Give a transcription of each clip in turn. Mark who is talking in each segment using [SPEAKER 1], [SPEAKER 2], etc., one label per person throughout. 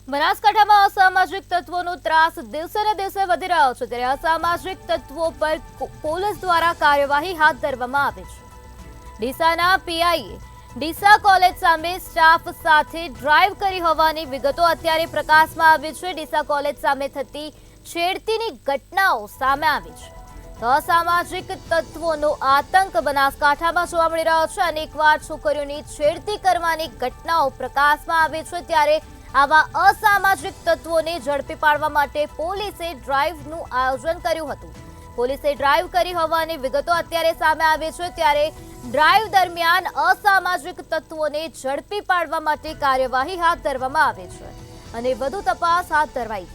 [SPEAKER 1] બનાસકાંઠામાં અસામાજિક તત્વોનો ત્રાસ દિવસે ને દિવસે વધી રહ્યો છે, ત્યારે અસામાજિક તત્વો પર પોલીસ દ્વારા કાર્યવાહી હાથ ધરવામાં આવી છે। ડીસાના પીઆઈએ ડીસા કોલેજ સામે સ્ટાફ સાથે ડ્રાઈવ કરી હોવાની વિગતો અત્યારે પ્રકાશમાં આવી છે। ડીસા કોલેજ સામે થતી છેડતીની ઘટનાઓ સામે આવી છે, તો અસામાજિક તત્વોનો આતંક બનાસકાંઠામાં જોવા મળી રહ્યો છે। અનેકવાર છોકરીઓની છેડતી કરવાની ઘટનાઓ પ્રકાશમાં આવી છે, ત્યારે આવા અસામાજિક તત્વોને ઝડપી પાડવા માટે પોલીસે ડ્રાઈવનું આયોજન કર્યું હતું। પોલીસે ડ્રાઈવ કરી હોવાની વિગતો અત્યારે સામે આવી છે, ત્યારે ડ્રાઈવ દરમિયાન અસામાજિક તત્વોને ઝડપી પાડવા માટે કાર્યવાહી હાથ ધરવામાં આવી છે અને વધુ તપાસ હાથ ધરવાઈ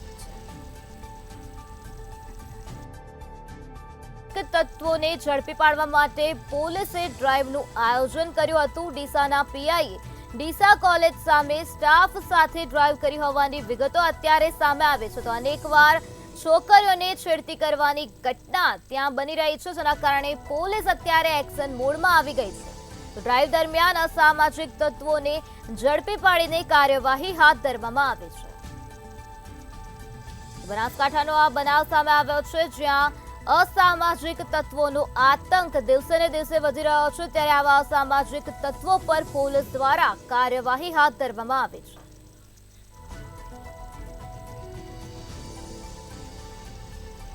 [SPEAKER 1] છે। તત્વોને ઝડપી પાડવા માટે પોલીસે ડ્રાઈવનું આયોજન કર્યું હતું। ડીસાના પીઆઈએ ડીસા કોલેજ સામે સ્ટાફ સાથે ડ્રાઈવ કરી હોવાની વિગતો અત્યારે સામે આવે છે, તો અનેકવાર છોકરીઓને છેડતી કરવાની ઘટના ત્યાં બની રહી છે, જેના કારણે પોલીસ અત્યારે એક્શન મોડમાં આવી ગઈ છે। તો ડ્રાઈવ દરમિયાન અસામાજિક તત્વોને ઝડપી પાડીને કાર્યવાહી હાથ ધરવામાં આવી છે। બનાસકાંઠાનો આ બનાવ સામે આવ્યો છે, જ્યાં અસામાજિક તત્વોનો આતંક દિવસે ને દિવસે વધી રહ્યો છે, ત્યારે આવા અસામાજિક તત્વો પર પોલીસ દ્વારા કાર્યવાહી હાથ ધરવામાં આવી છે।